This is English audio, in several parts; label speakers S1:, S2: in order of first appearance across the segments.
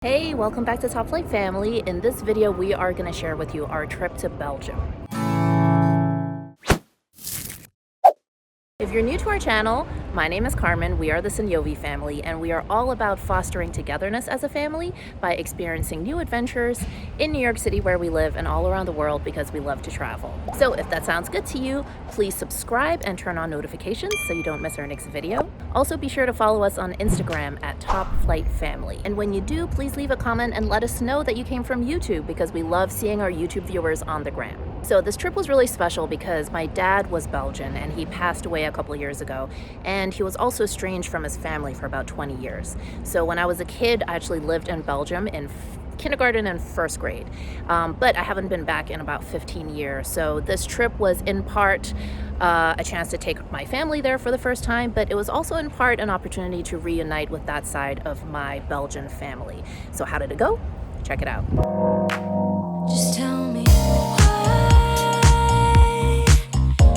S1: Hey, welcome back to Top Flight Family. In this video, we are going to share with you our trip to Belgium. If you're new to our channel, my name is Carmen, we are the Sanyovi family, and we are all about fostering togetherness as a family by experiencing new adventures in New York City where we live and all around the world because we love to travel. So if that sounds good to you, please subscribe and turn on notifications so you don't miss our next video. Also be sure to follow us on Instagram at Top Flight Family. And when you do, please leave a comment and let us know that you came from YouTube because we love seeing our YouTube viewers on the gram. So this trip was really special because my dad was Belgian and he passed away a couple of years ago, and he was also estranged from his family for about 20 years. So when I was a kid, I actually lived in Belgium in kindergarten and first grade, but I haven't been back in about 15 years. So this trip was in part a chance to take my family there for the first time, but it was also in part an opportunity to reunite with that side of my Belgian family. So how did it go? Check it out.
S2: Just tell me why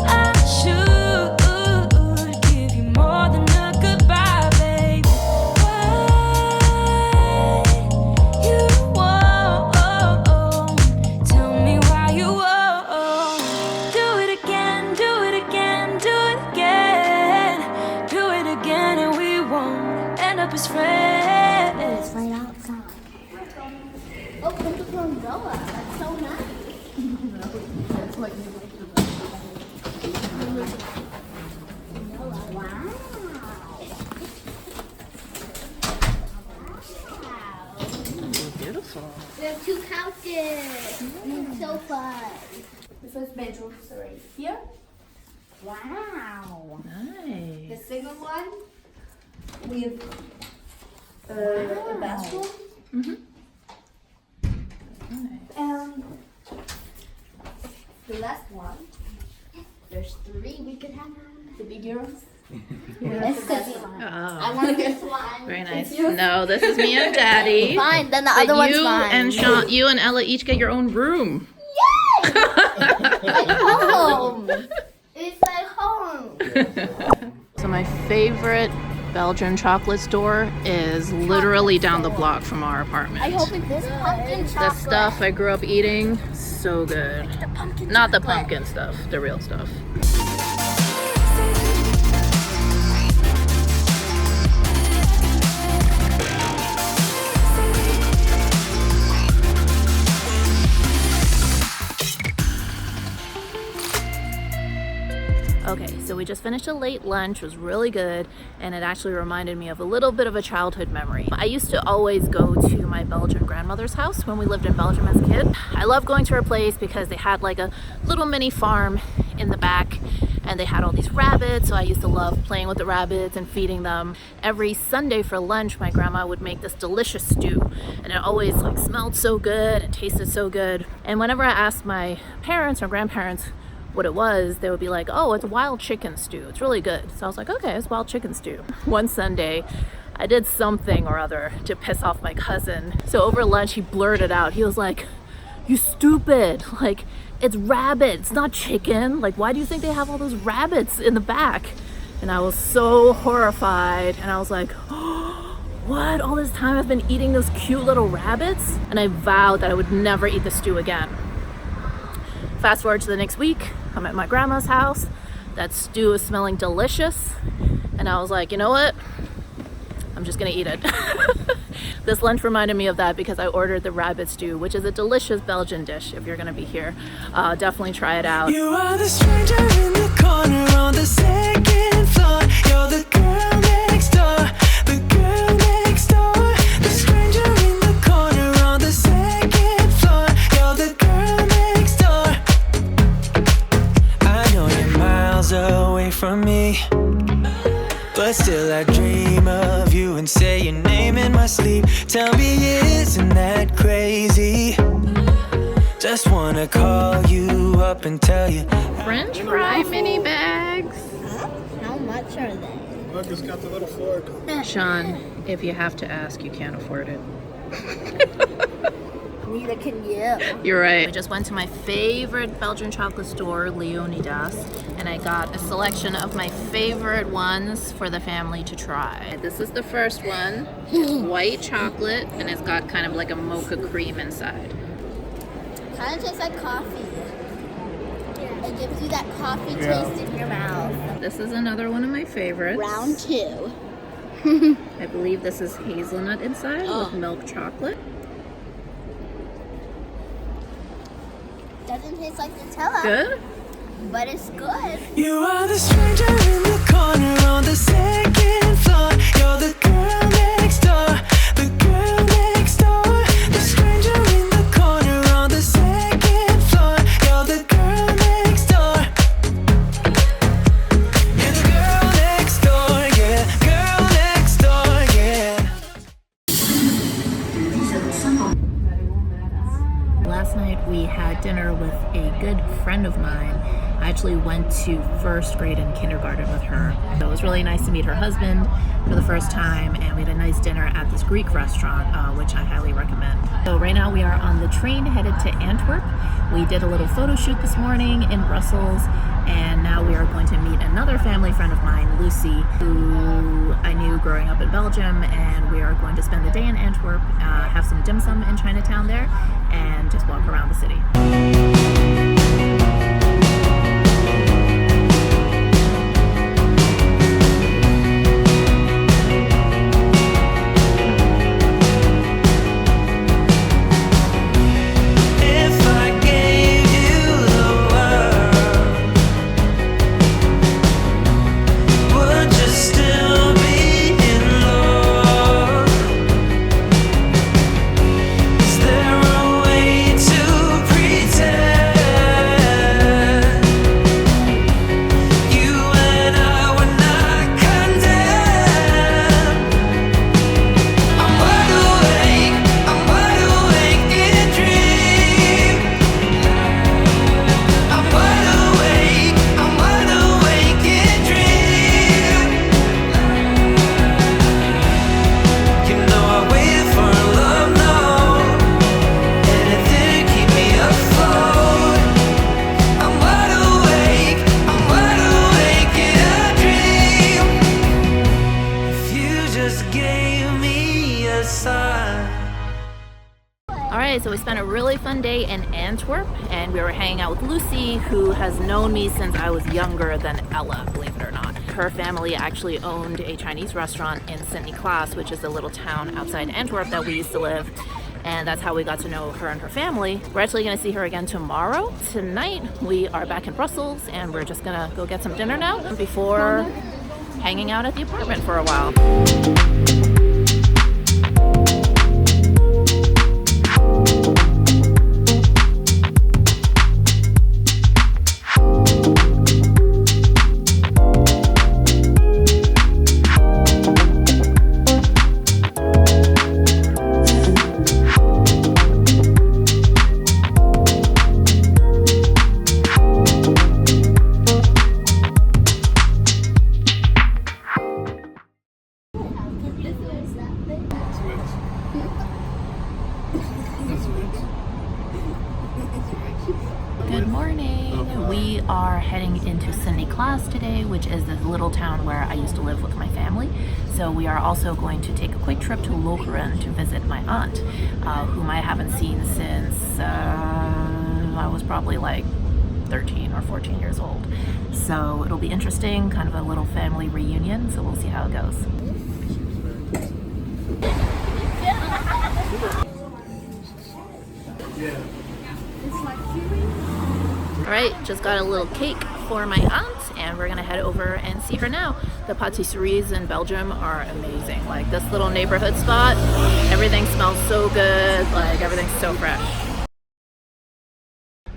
S2: I should give you more than a goodbye, baby. Why you won't tell me why you won't do it again, do it again, do it again, do it again, and we won't end up as friends.
S3: It's right outside. Oh, look at the umbrella. That's so nice. That's what you like to Wow.
S1: Beautiful.
S3: We have two couches and sofas. The first bedroom is right here. Wow.
S1: Nice.
S3: The second one, we have a bathroom.
S1: Mm-hmm.
S3: And the last one, there's three we could have. The bigger ones. Let's guess one. I want to guess one.
S1: Very nice. No, this is me and Daddy.
S3: Fine, then the
S1: But
S3: other one's
S1: you
S3: mine.
S1: and Sean, you and Ella each get your own room.
S3: Yay! Like home. It's like home.
S1: So my favorite Belgian chocolate store is literally down the block from our apartment.
S3: I hope it's this pumpkin chocolate.
S1: The stuff I grew up eating, so good.
S3: The pumpkin
S1: Not the
S3: chocolate.
S1: pumpkin stuff, the real stuff. Okay, so we just finished a late lunch. It was really good, and it actually reminded me of a little bit of a childhood memory. I used to always go to my Belgian grandmother's house when we lived in Belgium as a kid. I love going to her place because they had like a little mini farm in the back, and they had all these rabbits, so I used to love playing with the rabbits and feeding them. Every Sunday for lunch, my grandma would make this delicious stew, and it always like smelled so good and tasted so good. And whenever I asked my parents or grandparents what it was, they would be like, oh, it's wild chicken stew. It's really good. So I was like, okay, it's wild chicken stew. One Sunday, I did something or other to piss off my cousin. So over lunch, he blurted out, he was like, you stupid, like, it's rabbit, it's not chicken. Like, why do you think they have all those rabbits in the back? And I was so horrified, and I was like, oh, what? All this time I've been eating those cute little rabbits? And I vowed that I would never eat the stew again. Fast forward to the next week, I'm at my grandma's house. That stew is smelling delicious. And I was like, you know what? I'm just gonna eat it. This lunch reminded me of that because I ordered the rabbit stew, which is a delicious Belgian dish if you're gonna be here. Definitely try it out.
S2: You are the stranger in the corner on the second floor. You're the girl next door, the girl next door. The stranger in the corner on the second floor. You're the girl next door. I know you're miles away from me, but still I dream of you and say your name in my sleep. Tell me, isn't that crazy? Just wanna call you up and tell you.
S1: French fry mini bags.
S3: How much are they?
S4: Look, it's got the little fork.
S1: Sean, if you have to ask, you can't afford it.
S3: Neither can you.
S1: You're right. I just went to my favorite Belgian chocolate store, Leonidas, and I got a selection of my favorite ones for the family to try. This is the first one. It's white chocolate, and it's got kind of like a mocha cream inside.
S3: Kind of tastes like coffee. It gives you that coffee taste in your mouth.
S1: This is another one of my favorites.
S3: Round 2.
S1: I believe this is hazelnut inside with milk chocolate.
S3: Doesn't taste like Nutella.
S1: Good?
S3: But it's good.
S5: You are the stranger in the corner on the second floor. You're the girl next door, the girl next door. The stranger in the corner on the second floor. You're the girl next door. You're the girl next door, yeah. Girl next door, yeah.
S1: Last night we had dinner with a good friend of mine. I actually went to first grade and kindergarten with her. So it was really nice to meet her husband for the first time, and we had a nice dinner at this Greek restaurant, which I highly recommend. So right now we are on the train headed to Antwerp. We did a little photo shoot this morning in Brussels, and now we are going to meet another family friend of mine, Lucy, who I knew growing up in Belgium, and we are going to spend the day in Antwerp, have some dim sum in Chinatown there, and just walk around the city. So we spent a really fun day in Antwerp, and we were hanging out with Lucy, who has known me since I was younger than Ella, believe it or not. Her family actually owned a Chinese restaurant in Saint-Nicolas, which is a little town outside Antwerp that we used to live, and that's how we got to know her and her family. We're actually going to see her again tomorrow. Tonight we are back in Brussels, and we're just going to go get some dinner now before hanging out at the apartment for a while. Good morning. We are heading into Saint-Nicolas today, which is this little town where I used to live with my family. So we are also going to take a quick trip to Lokeren to visit my aunt, whom I haven't seen since I was probably like 13 or 14 years old. So it'll be interesting, kind of a little family reunion, so we'll see how it goes. Alright, just got a little cake for my aunt, and we're gonna head over and see her now. The patisseries in Belgium are amazing. Like this little neighborhood spot, everything smells so good, like everything's so fresh.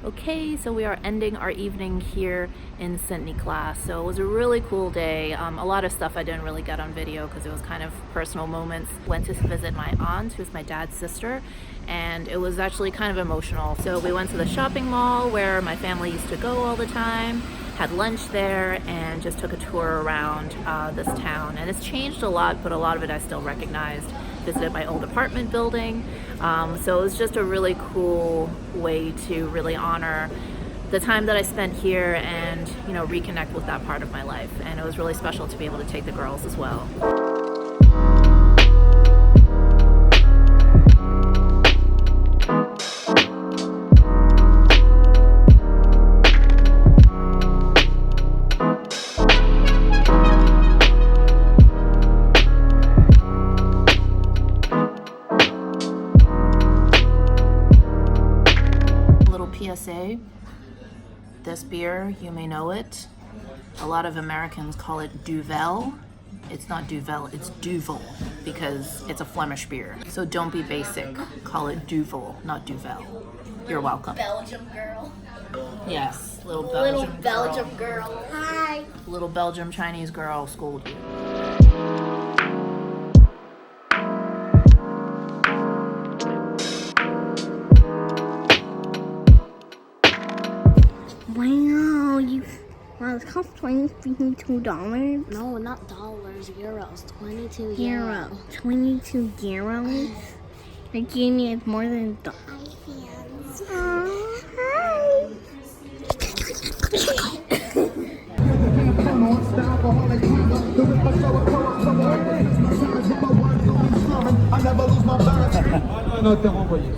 S1: Okay, so we are ending our evening here in Saint-Nicolas. So it was a really cool day. A lot of stuff I didn't really get on video because it was kind of personal moments. Went to visit my aunt, who's my dad's sister, and it was actually kind of emotional. So we went to the shopping mall where my family used to go all the time, had lunch there, and just took a tour around this town. And it's changed a lot, but a lot of it I still recognized. visited my old apartment building. So it was just a really cool way to really honor the time that I spent here and, you know, reconnect with that part of my life. And it was really special to be able to take the girls as well. Little PSA. This beer, you may know it. A lot of Americans call it Duvel. It's not Duvel, it's Duvel because it's a Flemish beer. So don't be basic. Call it Duvel, not Duvel. You're welcome.
S3: Belgium girl.
S1: Yes, little Belgium girl.
S3: Belgium girl. Hi.
S1: Little Belgium Chinese girl schooled you.
S6: Wow, it costs $22.
S3: No, not dollars, euros. 22
S6: Euro. 22 euros? They gave me more than a hi.
S4: Non, t'es renvoyé.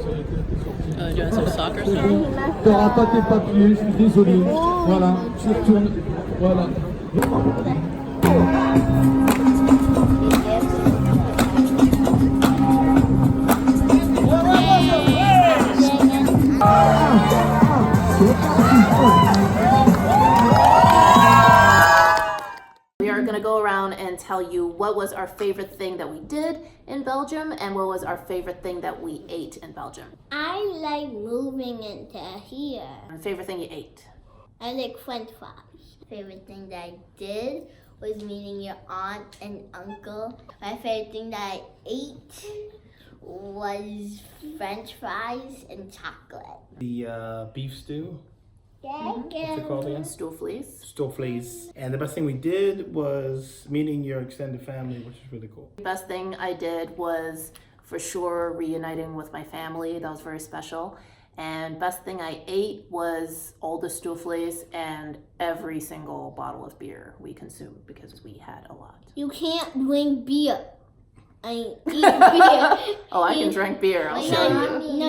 S1: Doing some soccer stuff?
S4: T'auras pas tes papiers, je suis désolé. Voilà, tu retournes. Voilà.
S1: We are going to go around and tell you what was our favorite thing that we did in Belgium and what was our favorite thing that we ate in Belgium.
S6: I like moving into here.
S1: Favorite thing you ate?
S6: I like French fries. Favorite thing that I did was meeting your aunt and uncle. My favorite thing that I ate was French fries and chocolate.
S7: The beef stew, what's it
S6: Yeah.
S7: called again?
S1: Stoofvlees.
S7: Stofvlees. And the best thing we did was meeting your extended family, which is really cool.
S1: The best thing I did was for sure reuniting with my family. That was very special. And best thing I ate was all the stoofvlees and every single bottle of beer we consumed because we had a lot.
S6: You can't drink beer. I eat beer.
S1: Oh, I can drink beer. I'll show you.
S6: No,